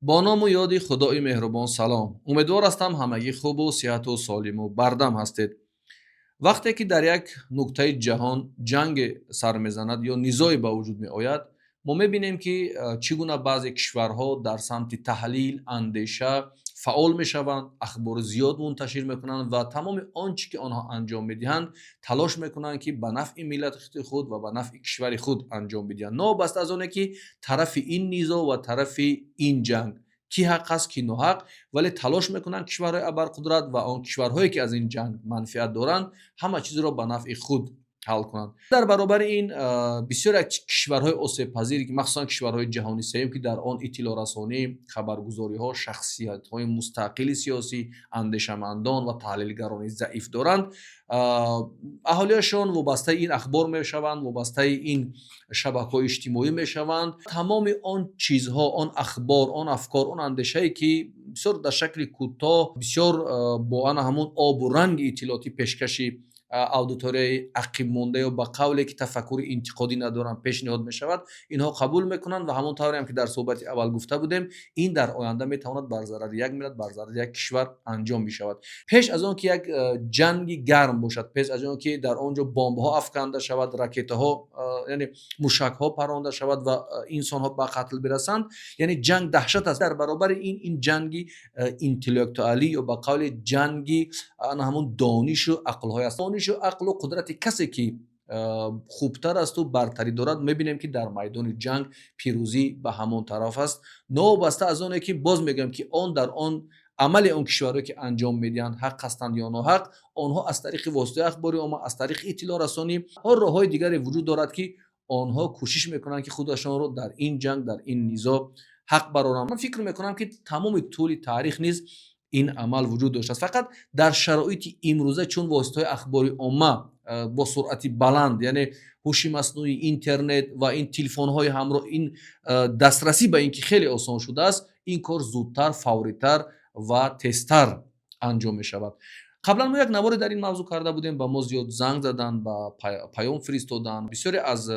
با نام و یاد خدای مهربان سلام. امیدوار هستم همگی خوب و صحت و سالم و بردم هستید. وقتی که در یک نقطه جهان جنگ سر میزند یا نزاعی به وجود می آید، ما میبینیم که چگونه بعضی کشورها در سمت تحلیل اندیشه فعال میشوند، اخبار زیاد منتشر میکنند و تمام آنچه که آنها انجام میدهند تلاش میکنند که به نفع ملت خود و به نفع کشور خود انجام بدهند، نابسته از آنه که طرف این نزاع و طرف این جنگ کی حق است کی ناحق، ولی تلاش میکنند کشورهای ابرقدرت و آن کشورهایی که از این جنگ منفعت دارند همه چیز را به نفع خود حل کنند. در برابر این بسیار از کشورهای آسیب پذیری که مخصوصا کشورهای جهانی سوم که در آن اطلاع رسانی، خبرگزاری ها، شخصیت های مستقل سیاسی، اندیشمندان و تحلیلگران ضعیف دارند، اهالیشان وابسته این اخبار میشوند، وابسته این شبکه‌های اجتماعی میشوند. تمام آن چیزها، آن اخبار، آن افکار، آن اندیشه‌ای که بسیار در شکل کوتاه، بسیار با آن همون آب و رنگ اطلاعاتی پیشکشی اودیتوری عقب مونده یا با قولی که تفکر انتقادی ندارن پیشنهاد می شود، اینها قبول میکنند و همون طوری هم که در صحبت اول گفته بودیم، این در آینده میتواند بر ضرر یک ملت، بر ضرر یک کشور انجام بشود. پیش از آن که یک جنگ گرم باشد، پیش از آن که در آنجا بمب ها افکنده شود، راکت ها یعنی موشک ها پرانده شود و انسان ها به قتل برسند، یعنی جنگ دهشت است. در برابر این جنگی اینتלקتوالی یا با قول جنگی همون دانش و عقل های است. دانش و عقل و قدرت کسی که خوبتر است و برتری دارد میبینیم که در میدان جنگ پیروزی به همون طرف است، نوبسته از آنه که باز میگم که آن در آن عمل اون کشورهایی که انجام میدهند حق هستند یا ناحق، آنها از طریق واسطه اخباری اما از طریق اطلاع رسانی ها راههای دیگری وجود دارد که آنها کوشش میکنند که خودشان رو در این جنگ، در این نزاع حق برآورند. من فکر میکنم که تمام طول تاریخ نیز این عمل وجود داشته است، فقط در شرایط امروزه چون واسطه‌های اخباری عامه با سرعت بلند، یعنی هوش مصنوعی، اینترنت و این تلفن‌های همراه، این دسترسی به این که خیلی آسان شده است، این کار زودتر، فوری‌تر و تیزتر انجام می شود. قبلا ما یک نواری در این موضوع کرده بودیم، با ما زیاد زنگ زدن، با پیام فرستادن. بسیاری از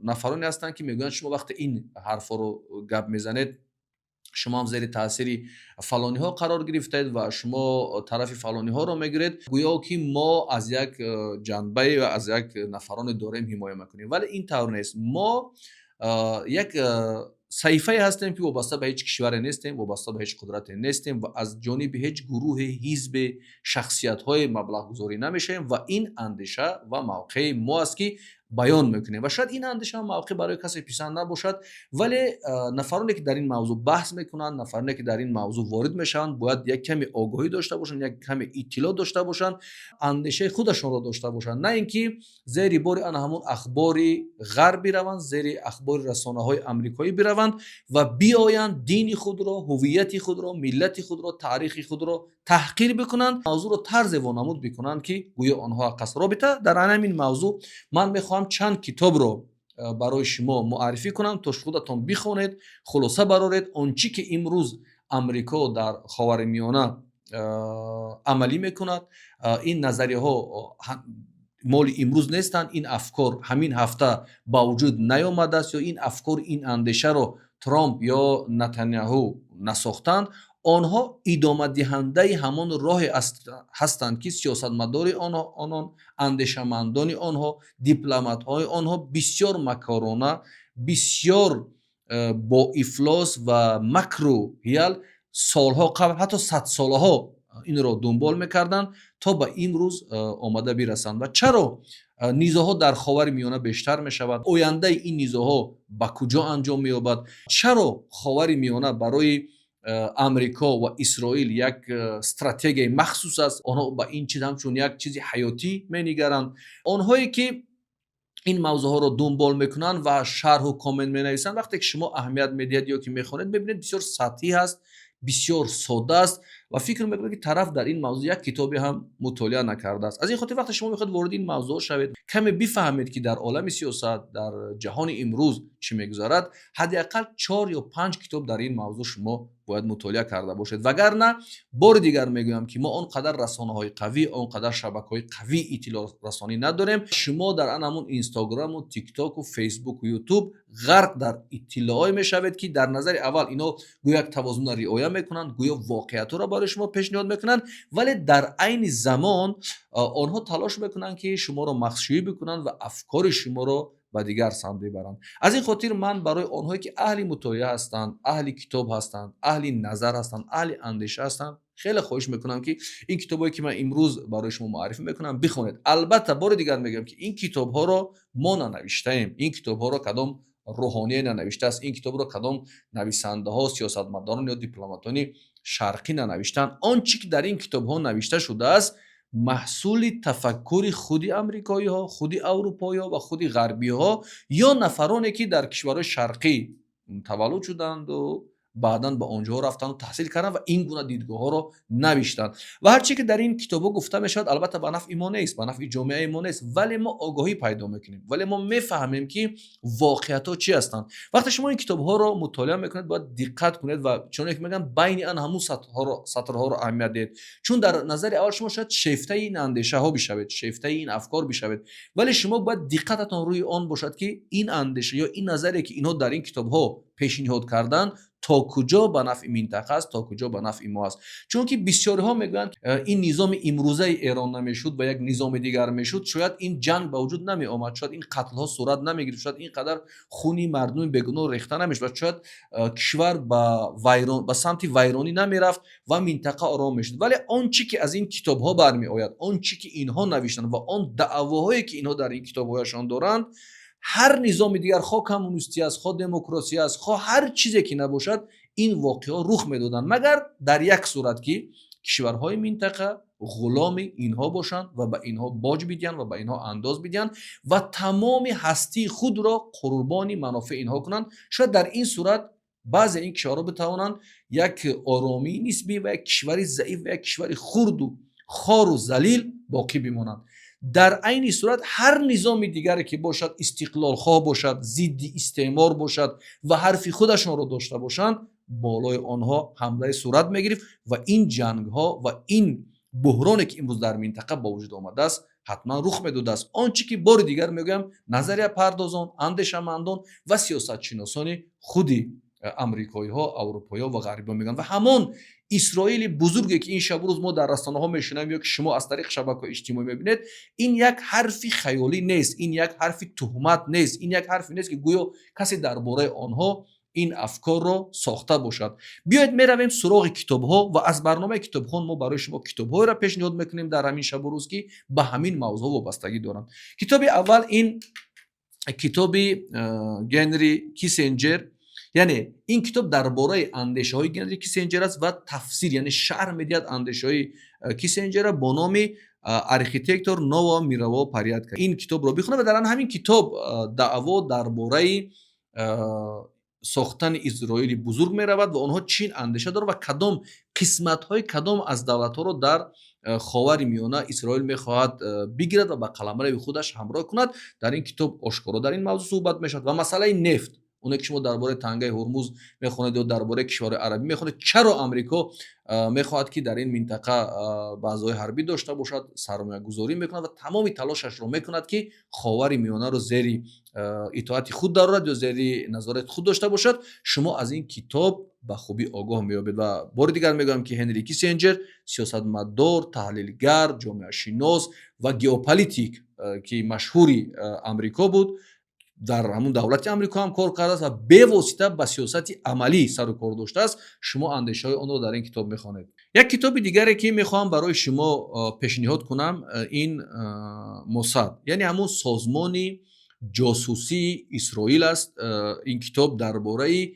نفرانی هستند که میگویند شما وقت این حرفا رو گپ میزنید شما هم زیر تاثیر فلانی ها قرار گرفتید و شما طرف فلانی ها رو میگیرید، گویا که ما از یک جنبه و از یک نفران داریم حمایت میکنیم، ولی این طور نیست. ما یک صحیفه هستیم که وابسته به هیچ کشور نیستیم، وابسته به هیچ قدرت نیستیم و از جانب هیچ گروه، حزب، شخصیت های مبلغ گذاری نمیشیم و این اندیشه و موقع ما است که بیان میکنیم و شاید این اندیشه و موقع برای کسی پسند نباشد، ولی نفرانی که در این موضوع بحث میکنند، نفرانی که در این موضوع وارد میشن، باید یک کمی آگاهی داشته باشند، یک کمی اطلاع داشته باشند، اندیشه خودشون رو داشته باشند، نه اینکه زیر بار آن همون اخبار غرب بروند، زیر اخبار رسانه های آمریکایی بروند و بیایند دین خود را، هویت خود را، ملت خود را، تاریخ خود را تحقیر بکنند، موضوع رو طرز وانمود بکنند که گویا آنها حق است. رابطه در همین موضوع من میخوام چند کتاب رو برای شما معرفی کنم تا خودتون بخونید، خلاصه برارید آنچه که امروز امریکا در خاورمیانه عملی میکند. این نظریه ها مال امروز نیستند، این افکار همین هفته با وجود نیامده است یا این افکار، این اندیشه رو ترامپ یا نتانیاهو نساختند. آنها ادامه دهنده همان راه هستند که سیاستمدار آنها، اندیشمندان آنها، دیپلمات های آنها بسیار مکارانه، بسیار با افلاس و مکر و حیل سالها قبل، حتی 100 سالها این را دنبال میکردند تا به امروز آمده برسند. و چرا نیزاها در خاور میانه بیشتر می شود؟ آینده این نیزاها به کجا انجام می یابد؟ چرا خاور میانه برای امریکا و اسرائیل یک استراتژی مخصوص است؟ آنها با این چیز همچون یک چیز حیاتی می نگرند. آنهایی که این موضوع ها رو دنبال میکنن و شرح و کامنت می نویسن، وقتی که شما اهمیت میدید یا که میخونید، ببینید بسیار سطحی است، بسیار ساده است و فکر میکنه که طرف در این موضوع یک کتابی هم مطالعه نکرده است. از این خاطر وقتی شما میخواید وارد این موضوع شوید، کمی بفهمید که در عالم سیاست، در جهان امروز چی میگذرد، حداقل 4 یا 5 کتاب در این موضوع شما باید مطالعه کرده باشید. وگرنه بار دیگر میگویم که ما اونقدر رسانه‌های قوی، اونقدر شبکه‌های قوی اطلاع رسانی نداریم. شما در همون اینستاگرام و تیک تاک و فیسبوک و یوتیوب غرق در اطلاعات میشوید که در نظر اول اینا گویا توازن را رعایت میکنند، گویا واقعیت را برای شما پیشنهاد میکنند، ولی در عین زمان آنها تلاش میکنند که شما را مخشوشی بکنند و افکار شما را به دیگر سمت ببرند. از این خاطر من برای آنهایی که اهل مطالعه هستند، اهل کتاب هستند، اهل نظر هستند، اهل اندیشه هستند، خیلی خواهش میکنم که این کتابایی که من امروز برای شما معرفی میکنم بخونید. البته بار دیگر میگم که این کتاب ها را ما ننوشتیم، این کتاب ها را کدام روحانی ننوشته است، این کتاب را کدام نویسنده ها، سیاستمداران یا دیپلماتان شرقی ننوشتن. آنچه که در این کتاب ها نوشته شده است محصول تفکر خودی امریکایی ها، خودی اروپایی ها و خودی غربی ها یا نفرانی که در کشورهای شرقی تولد شدند و بعداً به آنجا رفتن و تحصیل کردن و این گونه دیدگاه ها رو نوشتن. و هرچی که در این کتاب ها گفته میشد البته به نفع ما نیست، به نفع جامعه ما نیست، ولی ما آگاهی پیدا میکنیم، ولی ما میفهمیم که واقعیت ها چی هستند. وقتی شما این کتاب ها رو مطالعه میکنید باید دقت کنید و چون که میگم بین آن همون سطرها رو اهمیت دید، چون در نظر اول شما شاید شیفته این اندیشه ها بشوید، شیفته این افکار بشوید، ولی شما باید دقتتون روی آن باشد که این اندیشه یا این نظری که اینها در این کتاب ها پیشنهاد کردن تا کجا به نفع منطقه است، تا کجا به نفع ما است. چون که بسیاری ها میگن این نظام امروزه ایران نمیشد و یک نظام دیگر میشد، شاید این جنگ به وجود نمی آمد، شاید این قتل ها صورت نمی گرفت، شاید اینقدر خونی مردم بیگناه ریخته نمیشد، شاید کشور به سمت ویرانی نمی رفت و منطقه آرام میشد. ولی آنچه که از این کتاب ها برمی آید، آنچه که اینها نوشتن و آن دعواهایی که اینها در این کتاب هایشان دارند، هر نظام دیگر، خواه کمونیستی است، خواه دموکراسی است، خواه هر چیزی که نباشد، این واقعا رخ میدادن، مگر در یک صورت که کشورهای منطقه غلام اینها باشند و به اینها باج بدین و به اینها انداز بدین و تمام هستی خود را قربانی منافع اینها کنند. شاید در این صورت بعضی این کشورها بتوانند یک آرامی نسبی و یک کشور ضعیف و یک کشور خرد و خار و ذلیل باقی بمانند. در عین صورت هر نظام دیگری که باشد، استقلال خواه باشد، ضد استعمار باشد و حرفی خودشان را داشته باشند، بالای آنها حمله صورت میگرفت و این جنگ ها و این بحرانی که امروز در منطقه با وجود آمده است حتما رخ میداده است. آنچه که بار دیگر میگم نظریه پردازان، اندیشمندان و سیاست شناسان خودی امریکایی ها، اروپایی ها و غربی ها میگن و همان اسرائیل بزرگی که این شب روز ما در رسانه ها میشنویم یا که شما از طریق شبکه اجتماعی میبینید، این یک حرفی خیالی نیست، این یک حرفی تهمت نیست، این یک حرفی نیست که گویا کسی درباره آنها این افکار رو ساخته باشد. بیایید میرویم سراغ کتاب ها و از برنامه کتاب ها ما برای شما کتاب ها را پیشنهاد میکنیم در همین شب روز که به همین موضوع وابستگی دارند. کتاب اول این کتاب گنری کیسینجر، یعنی این کتاب درباره اندیشه های گنری کیسینجر است و تفسیر، یعنی شرح میدهد اندیشه های کیسینجر با نام آرکیتکتور نوا میروا پریاد کرد. این کتاب رو بخونه و در همین کتاب دعوا درباره ساختن اسرائیل بزرگ می رود و آنها چین اندیشه داره و کدام قسمت های کدام از دولت ها رو در خاور میانه اسرائیل میخواهد بگیرد و به قلمرو خودش همراه کند. در این کتاب آشکارا در این موضوع صحبت میشد و مسئله نفت، اون که شما درباره تنگه هرمز میخونید یا درباره کشور عربی میخونید، چرا آمریکا میخواهد که در این منطقه بازهای حربی داشته باشد، سرمایه گذاری میکند و تمام تلاشش رو میکند که خاور میانه رو زیر اطاعت خود دارد یا زیر نظارت خود داشته باشد. شما از این کتاب به خوبی آگاه میابید و بار دیگر میگم که هنری کیسینجر سیاستمدار، تحلیلگر، جامعه شناس و ژئوپلیتیک که مشهوری امریکا بود، در همون دولت امریکا هم کار کرده است و به واسطه به سیاست عملی سر و کار داشته است. شما اندیشه های اون رو در این کتاب میخوانید. یک کتاب دیگری که میخوام برای شما پیشنهاد کنم این موساد، یعنی همون سازمان جاسوسی اسرائیل است. این کتاب درباره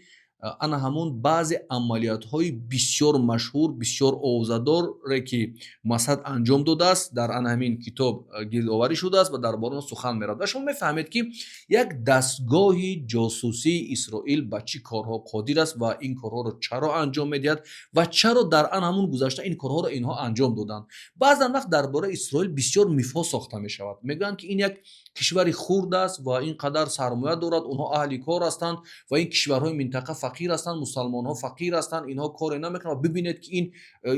ана ҳамун баъзе амалиётҳои бисёр машҳур, бисёр овзадоре ки масад анҷом додааст, дар ана ҳамин китоб гирдоварӣ шудааст ва дар бораи он сухан меравад. Ва шумо мефаҳмед ки як дастгоҳи ҷосусии Исроил ба чӣ корҳо қодир аст ва ин корҳоро чаро анҷом медиҳад ва чаро дар ана ҳамун гузашта ин корҳоро инҳо анҷом доданд. Баъзан вақт дар бораи Исроил бисёр мифҳо сохта мешавад. Мегӯянд ки ин як кишвари хурд аст ва ин қадар сармоя дорад, онҳо аҳли кор ҳастанд ва ин кишварҳои минтақа фақир ҳастанд, мусалмонҳо фақир ҳастанд, инҳо коре намекунанд ва бибинед ки ин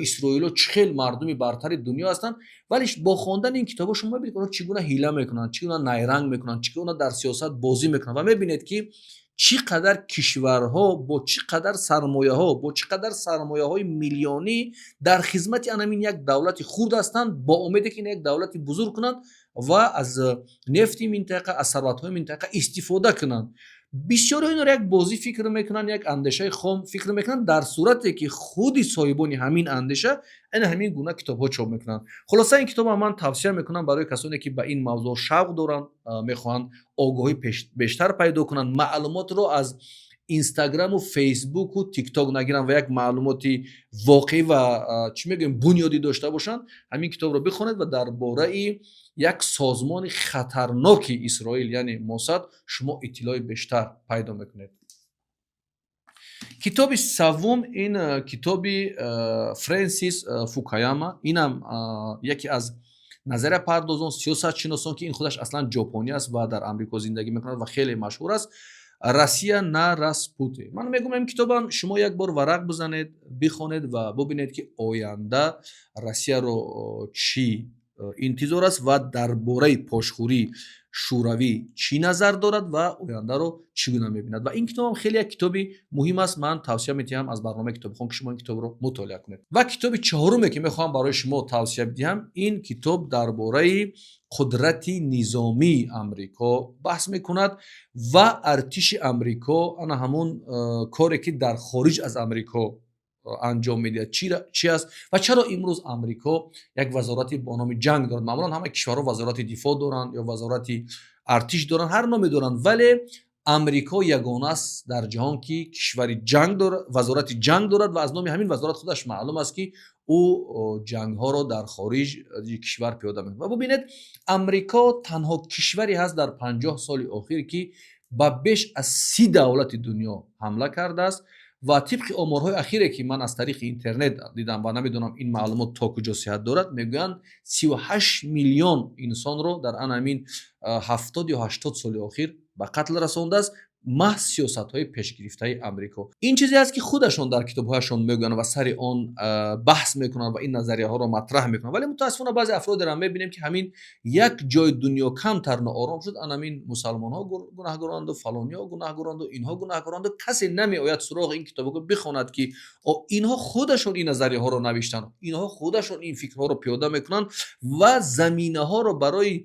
исроилиҳо чӣ хел мардуми бартари дунё ҳастанд. Вале бо хондани ин китобҳо шумо мебинед онҳо чӣ гуна ҳила мекунанд, чӣ гуна найранг мекунанд, чӣ гуна дар сиёсат бозӣ мекунанд ва мебинед ки чӣ қадар кишварҳо бо чӣ қадар сармояҳо, бо чӣ қадар сармояҳои миллионӣ дар хизмати ана ин як давлати хурд ҳастанд, бо умеде ки ин як давлати бузург кунанд ва аз нефти минтақа, аз сарватҳои минтақа истифода кунанд. бисёриҳо инро як бозӣ фикр мекунанд, як андешаи хом фикр мекунанд, дар сурате ки худи соҳибони ҳамин андеша ана ҳамин гуна китобҳо чоп мекунанд. Хулоса ин китобро ман тавсия мекунам барои касоне ки ба ин мавзӯъ шавқ доранд, мехоҳанд огоҳӣ бештар пайдо кунанд, маълумотро аз инстаграму фейсбуку тикток нагиранд ва як маълумоти воқеӣ ва чӣ мегӯем бунёдӣ дошта бошанд. Ҳамин китобро бихонед ва дар бораи як созмони хатарноки Исроил яъне Мосад шумо иттилои бештар пайдо мекунед. Китоби саввум ин китоби Фрэнсис Фукаяма. Инам яке аз назарияпардозон, сиёсатшиносон ки ин худаш аслан ҷопонӣ аст ва дар амрико зиндагӣ мекунад ва хеле машҳур аст. Россия на Распути. Ман мегӯям ин китобам шумо як бор варақ бизанед, бихонед ва бубинед ки оянда Россияро чӣ интизор аст ва дар бораи пошхӯрии шӯравӣ чӣ назар дорад ва ояндаро чӣ гуна мебинад. Ва ин китобам хеле як китоби муҳим аст. Ман тавсия метиҳам аз барномаи Китобихон ки шумо ин китобро мутолиа кунед. Ва китоби чаҳоруме ки мехоҳам барои шумо тавсия бидиҳам, ин китоб дар бораи қудрати низомии Амрико баҳс мекунад ва артиши Амрико, ана ҳамун коре ки дар хориҷ аз Амрико анҷом медиҳад чӣ аст ва чаро имрӯз Амрико як вазорати бо номи ҷанг дорад. Маъмулан ҳама кишварҳо вазорати дифоъ доранд ё вазорати артиш доранд, ҳар номе доранд, вале Амрико ягона аст дар ҷаҳон ки кишвари ҷанг дорад, вазорати ҷанг дорад ва аз номи ҳамин вазорат худаш маълум аст ки ӯ ҷангҳоро дар хориҷи кишвар пиёда мекунад. Ва бубинед Амрико танҳо кишваре ҳаст дар 50 соли охир ки ба беш аз 30 давлати дунё ҳамла кардааст ва тибқи оморҳои ахире ки ман аз тариқи интернет дидам ва намедонам ин маълумот то куҷо сиҳат дорад, мегӯянд 38 миллион инсонро дар ана ҳамин 70 ё 80 соли охир ба қатл расондааст маҳз сиёсатҳои пешгирифтаи Амрико. Ин чизе аст ки худашон дар китобҳояшон мегӯянд ва сари он баҳс мекунанд ва ин назарияҳоро матраҳ мекунанд. Вале мутаассифона баъзе афродеро мебинем ки ҳамин як ҷои дунё камтар ноором шуд, ана ҳамин мусалмонҳо гунаҳгоранду, фалониҳо гунаҳгоранду, инҳо гунаҳгоранду, касе намеояд суроғи ин китобҳо бихонад ки инҳо худашон ин назарияҳоро навиштанд, инҳо худашон ин фикрҳоро пиёда мекунанд ва заминаҳоро барои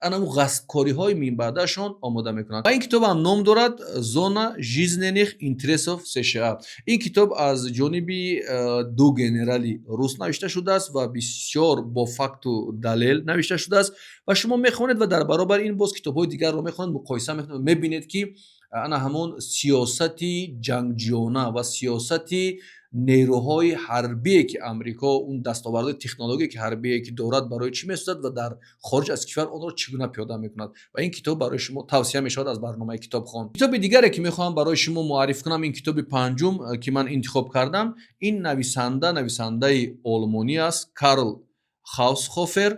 анаму ғасбкориҳои минбаъдашон омода мекунанд. Ва ин китобам ном дорад Зона жизненных интересов США. Ин китоб аз ҷониби ду генерали рус навишта шудааст ва бисёр бо факту далел навишта шудааст ва шумо мехонед ва дар баробари ин боз китобҳои дигарро мехонед, муқоиса мекунед ва мебинед ки ана ҳамон сиёсати ҷангҷӯёна ва сиёсати нейрӯҳои ҳарбие ки Амрико, он дастовардҳои технологие ки ҳарбие ки дорад барои чӣ месозад ва дар хориҷ аз кишвар онро чӣ гуна пиёда мекунад. Ва ин китоб барои шумо тавсия мешавад аз барномаи Китобхон. Китоби дигаре ки мехоҳам барои шумо муарриф кунам, ин китоби панҷум ки ман интихоб кардам, ин нависандаи олмонӣ аст, Карл Хаусхофер,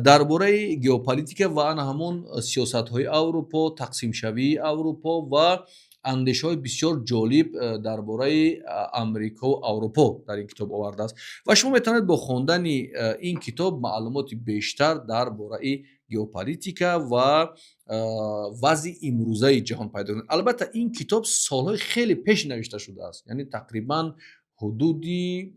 дар бораи геополитика ва ана ҳамон сиёсатҳои Аврупо, тақсимшавии Аврупо ва андешаҳои бисёр ҷолиб дар бораи Амрикову Аврупо дар ин китоб овардааст. Ва шумо метавонед бо хондани ин китоб маълумоти бештар дар бораи геополитика ва вазъи имрӯзаи ҷаҳон пайдо кунед. Албатта ин китоб солҳои хеле пеш навишта шудааст, яъне тақрибан ҳудуди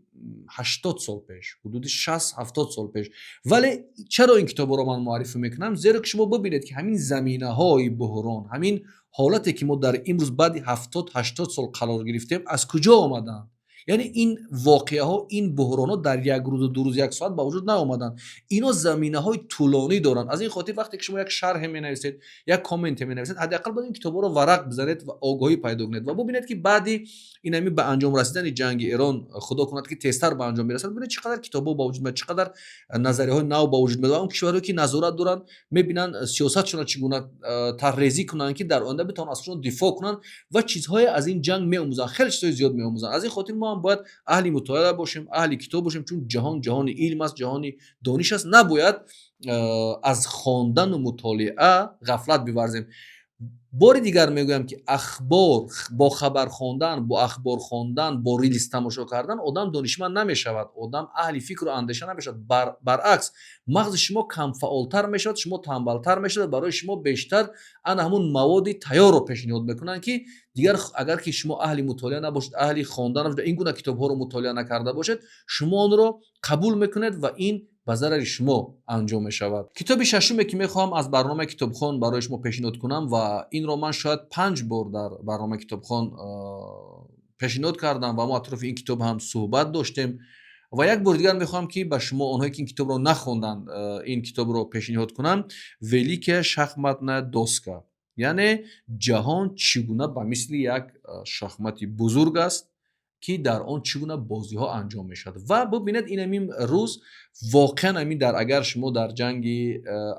80 сол пеш, ҳудуди 60-70 сол пеш. Вале чаро ин китобҳоро ман муаррифӣ мекунам? Зеро ки шумо бубинед ки ҳамин заминаҳои буҳрон, ҳамин ҳолате ки мо дар имрӯз баъди 70-80 сол қарор гирифтем аз куҷо омаданд? یعنی این واقعه ها، این بحران ها در یک روز و دو روز یک ساعت با وجود نیامدن. اینا زمینه های طولانی دارن. از این خاطر وقتی که شما یک شرح می‌نویسید، یک کامنت می‌نویسید، حداقل باید این کتابا رو ورق بزنید و آگاهی پیدا کنید و ببینید که بعدی این همین به انجام رسیدن جنگ ایران، خدا کند که تیزتر به انجام برسد، ببینید چقدر کتابا با وجود میاد، چقدر نظریه های نو با وجود میاد. اون کشورهایی که نظارت دارن میبینن سیاستشون رو چگونه طرحریزی کنن که در آینده بتونن از خودشون دفاع کنن و چیزهای از این جنگ میآموزن، خیلی چیزای زیاد میآموزن. از این خاطر ما هم باید اهل مطالعه باشیم، اهل کتاب باشیم، چون جهان علم است، جهان دانش است. نباید از خواندن و مطالعه غفلت بورزیم. بار دیگر میگویم که اخبار با خبر خواندن، با اخبار خواندن، با ریلز تماشا کردن آدم دانشمند نمیشود، آدم اهل فکر و اندیشه نمیشود. برعکس مغز شما کم فعالتر میشود، شما تنبلتر میشود، برای شما بیشتر ان همون مواد تیار رو پیشنهاد میکنن که دیگر اگر که شما اهل مطالعه نباشید، اهل خواندن نباشید، این گونه کتاب ها رو مطالعه نکرده باشید، شما اون رو قبول میکنید و این به ضرر شما انجام می شود. کتاب ششمی که میخوام از برنامه کتابخوان برای شما پیشنهاد کنم و این رو من شاید 5 بار در برنامه کتابخوان پیشنهاد کردم و ما اطراف این کتاب هم صحبت داشتیم و یک بار دیگر میخوام که به شما اونهایی که این کتاب رو نخوندن این کتاب رو پیشنهاد کنم. ولیک شахматная доска، یعنی جهان چگونه به مثل یک شахмати بزرگ است که در آن چگونه بازی ها انجام می شود. و ببینید این همین روز واقعا همین اگر شما در جنگ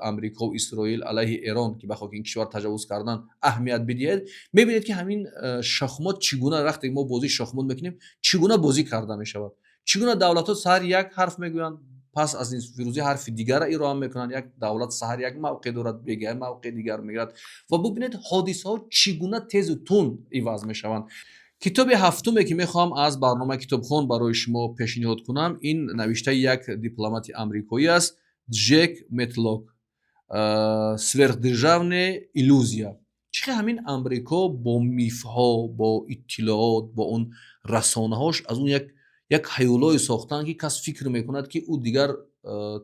امریکا و اسرائیل علیه ایران که بخواد این کشور تجاوز کردن اهمیت بدید، میبینید که همین شахمات چگونه وقتی ما بازی شахمات میکنیم چگونه بازی کرده می شود، چگونه دولت ها سر یک حرف میگویند پس از این فیروزی حرف دیگر را ارائه میکنن، یک دولت سحر یک موقع دارد بگه موقع دیگر میگیرد و ببینید حادثه ها چگونه تیز و تند عوض میشوند. کتاب هفتمی که میخوام از برنامه کتابخوان برای شما پیشنهاد کنم این نوشته یک دیپلمات آمریکایی است، جک متلاک، سверхдержавная иллюзия. چه همین آمریکا با میفها، با اطلاعات، با اون رسانه هاش از اون یک هیولای ساختن که کس فکر میکند که او دیگر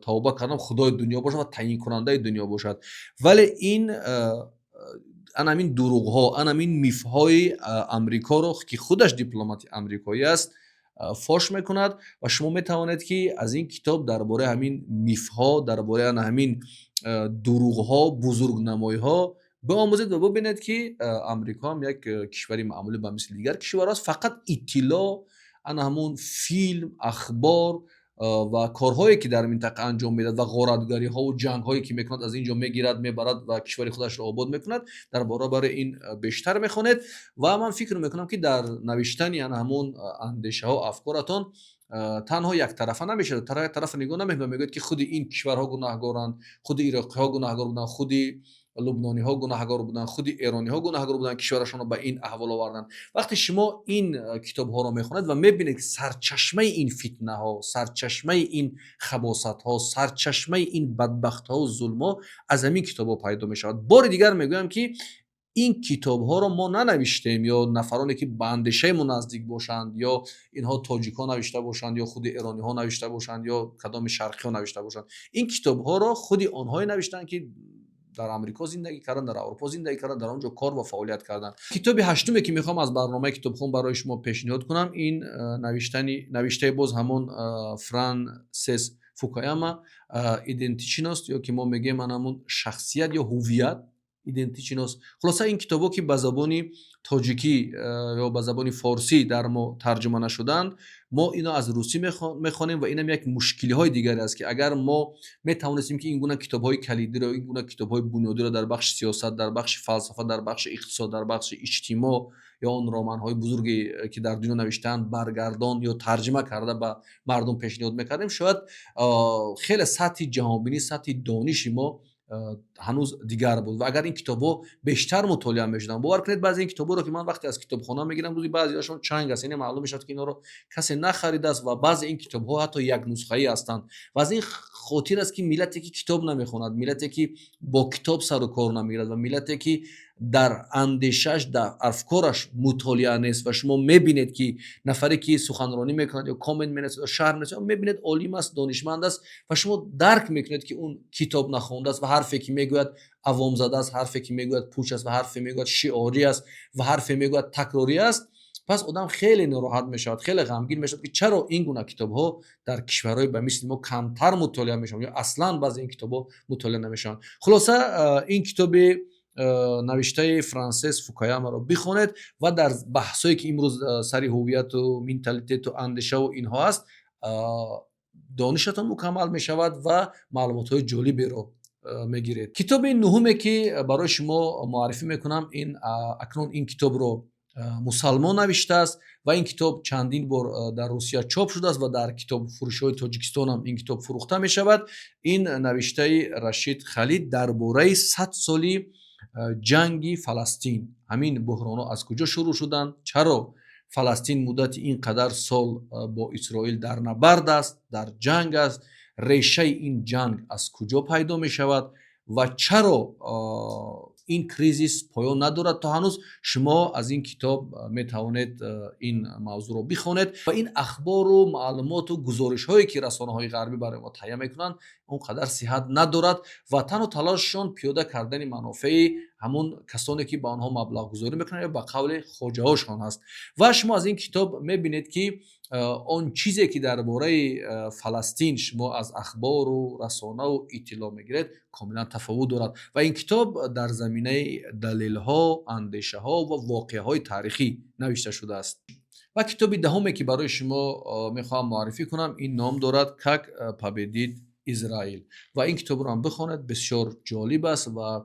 توبه کردن خدای دنیا باشد و تعیین کننده دنیا باشد، ولی این همین دروغ ها، همین میف های امریکا رو که خودش دیپلمات آمریکایی است فاش میکند و شما میتوانید که از این کتاب درباره همین میف ها، درباره همین دروغ ها، بزرگ نمایی ها بیاموزید و ببینید که امریکا هم یک کشوری معمولی به مثل دیگر کشور است، فقط اطلاع همون فیلم، اخبار و کارهایی که در منطقه انجام میداد و غارتگری ها و جنگ هایی که میکند از اینجا میگیرد میبرد و کشور خودش را آباد میکند، در برابر این بیشتر میخونید و من فکر میکنم که در نوشتن یعنی همون اندیشه ها افکارتان تنها یک طرفه نمیشه، طرف نگاه نمیکنید میگید که خود این کشورها گناهکارند، خود عراقی ها گناهکار بودن، خود لبنانی ها گناهکار بودن، خود ایرانی ها گناهکار بودن، کشورشون رو به این احوال آوردن. وقتی شما این کتاب ها رو میخونید و میبینید سرچشمه این فتنه ها، سرچشمه این خباثت ها، سرچشمه این بدبخت ها و ظلم ها از همین کتاب ها پیدا میشود. بار دیگر میگویم که این کتاب ها رو ما ننوشتیم یا نفرانی که به اندیشه ما نزدیک باشند یا اینها تاجیک ها نوشته باشند یا خود ایرانی ها نوشته باشند یا کدام شرقی ها نوشته باشند. این کتاب ها رو خودی آنها نوشتن که در امریکا زندگی کردن، در اروپا زندگی کردن، در اونجا کار و فعالیت کردن. کتاب هشتمی که میخوام از برنامه کتابخوان برای شما پیشنهاد کنم این نوشته باز همون فرانسیس فوکویاما، ایدنتیچینوس یا که ما میگیم همون شخصیت یا هویت، ایدنتیچینوس. خلاصه این کتابا که به زبان تاجیکی یا به زبان فارسی در ما ترجمه نشدن، ما اینا از روسی میخوانیم و اینم یک مشکلی های دیگری است که اگر ما میتوانستیم که این گونه کتاب های کلیدی رو، این گونه کتاب های بنیادی رو در بخش سیاست، در بخش فلسفه، در بخش اقتصاد، در بخش اجتماع یا اون رمان های بزرگی که در دنیا نوشتن برگردان یا ترجمه کرده به مردم پیشنهاد میکردیم، شاید خیلی سطح جهانبینی، سطح دانش ما هنوز دیگر بود و اگر این کتابو بیشتر مطالعه می‌شدن، باور کنید بعضی این کتابا رو که من وقتی از کتابخانه میگیرم روزی بعضیاشون چنگ است، یعنی معلوم میشه که اینا رو کسی نخریده است و بعضی این کتاب‌ها حتی یک نسخه‌ای هستند و از این خاطر است که ملتی که کتاب نمیخواند، ملتی که با کتاب سر و کار نمیگیرد و ملتی که در اندیشش، در افکارش مطالعه نیست و شما میبینید که نفری که سخنرانی میکند یا کامنت مینویسد یا شرح می‌نویسد میبینید عالم است، دانشمند است و شما درک میکنید که اون کتاب نخوانده است و حرفی که میگوید عوام زده است، حرفی که میگوید پوچ است و حرفی میگوید شعاری است و حرفی میگوید تکراری است پس آدم خیلی ناراحت میشود، خیلی غمگین میشود که چرا این گونه کتاب ها در کشورهای به مثل ما کمتر مطالعه میشن یا اصلا بعضی این کتاب ها مطالعه نمیشن. خلاصه این کتاب نوشته فرانسیس فوکویاما رو بخونید و در بحثایی که امروز سر هویت و مینتالیته و اندیشه و اینها است دانشتون مکمل می شود و معلومات های جالبی رو میگیرید. کتاب نهمی که برای شما معرفی میکنم اکنون این کتاب رو مسلمان نوشته است و این کتاب چندین بار در روسیه چاپ شده است و در کتاب فروش های تاجیکستان هم این کتاب فروخته می شود. این نوشته رشید خلیل درباره 100 سالی جنگ فلسطین، همین بحران ها از کجا شروع شدند، چرا فلسطین مدت اینقدر سال با اسرائیل در نبرد است، در جنگ است، ریشه این جنگ از کجا پیدا می شود و چرا این کریزیس پایان ندارد تا هنوز. شما از این کتاب می توانید این موضوع رو بخونید و این اخبار و معلومات و گزارش هایی که رسانه های غربی برای ما تهیه میکنند اونقدر صحت ندارد و تنها تلاششان پیاده کردن منافع همون کسانی که با آنها مبلغ گذاری میکنند یا به قول خواجه هاشان هست. و شما از این کتاب میبینید که اون چیزی که درباره فلسطین شما از اخبار و رسانه و اطلاع میگیرید کاملا تفاوت دارد و این کتاب در زمینه دلیل ها، اندیشه ها و واقعه های تاریخی نوشته شده است. و کتاب دهمی که برای شما میخوام معرفی کنم این نام دارد کاک پابدید اسرائیل و این کتاب رو هم بخونید، بسیار جالب است و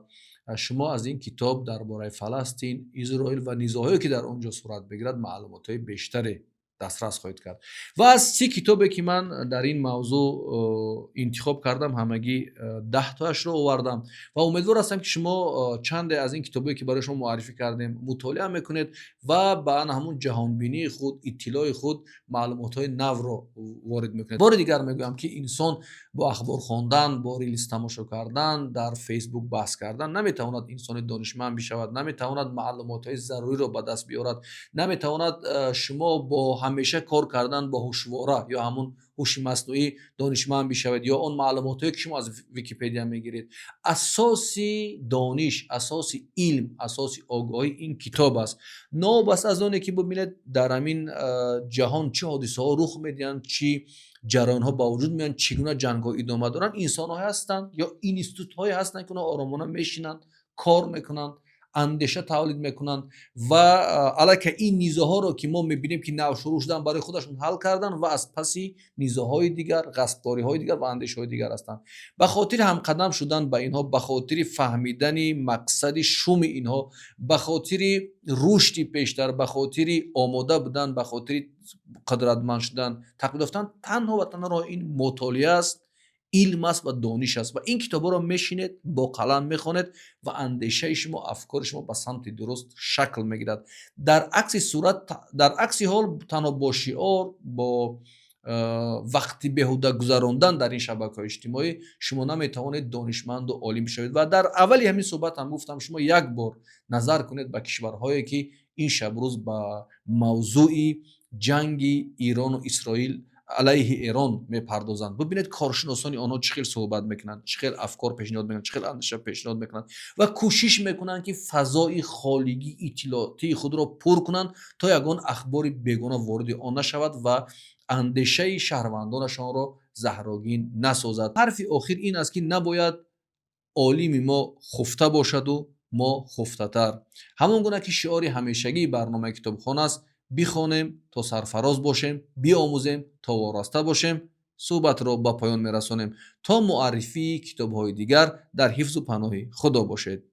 شما از این کتاب درباره فلسطین، اسرائیل و نزاعی که در اونجا صورت بگیرد معلومات های بیشتری دسترس خواهید کرد. و از 3 کتابی که من در این موضوع انتخاب کردم همگی 10 تاش رو آوردم و امیدوار هستم که شما چند از این کتابی که برای شما معرفی کردیم مطالعه میکنید و با همون جهانبینی خود، اطلاع خود معلومات های نو رو وارد میکنید. بار دیگر میگم که انسان با اخبار خواندن، با ریلز تماشا کردن، در فیسبوک بحث کردن نمیتواند انسان دانشمند بشود، نمیتواند معلومات های ضروری رو به دست بیارد، نمیتواند شما با همیشه کار کردن با هوشواره یا همون هوش مصنوعی دانشمند بشوید یا اون معلوماتی که شما از ویکی‌پدیا میگیرید. اساسی دانش، اساسی علم، اساسی آگاهی این کتاب است. بس از اونه که ببینید در همین جهان چه حادثه ها رخ میدن، چی جریان ها با وجود میان، چگونه جنگ ها ادامه دارن، انسان ها هستند یا اینستیتوت های هستند که آرامانه میشینن کار میکنن، اندیشه تولید میکنن و علاوه این نیزه رو که ما میبینیم که نو شروع شدن برای خودشون حل کردن و از پسی نیزه های دیگر، غصبداری های دیگر و اندیشه های دیگر هستند. به خاطر هم قدم شدن به اینها، به خاطر فهمیدن مقصد شوم اینها، به خاطر رشد پیشتر، به خاطر آماده بودن، به خاطر قدرتمند شدن، تقویت یافتن، تنها و تنها راه این مطالعه است، علم است و دانش است و این کتابا رو میشینید با قلم میخونید و اندیشه شما، افکار شما به سمت درست شکل میگیرد. در عکس حال تنها با شعار، با وقتی بهوده گذراندن در این شبکه‌های اجتماعی شما نمیتوانید دانشمند و عالم بشوید. و در اولی همین صحبت هم گفتم شما یک بار نظر کنید به کشورهایی که این شب روز با موضوع جنگ ایران و اسرائیل علیه ایران میپردازند، ببینید کارشناسانی آنها چقدر صحبت میکنند، چقدر افکار پیشنهاد میکنند، چقدر اندیشه پیشنهاد میکنند و کوشش میکنند که فضای خالگی اطلاعاتی خود را پر کنند تا یگان اخبار بیگانه وارد آن نشود و اندیشه شهروندانشان را زهراگین نسازد. حرف آخر این است که نباید عالم ما خفته باشد و ما خفته تر. همون گونه که شعار همیشگی برنامه کتابخانه است، بخوانیم تا سرفراز باشیم، بیاموزیم تا وارسته باشیم. صحبت را به پایان میرسانیم تا معرفی کتاب‌های دیگر. در حفظ و پناه خدا باشید.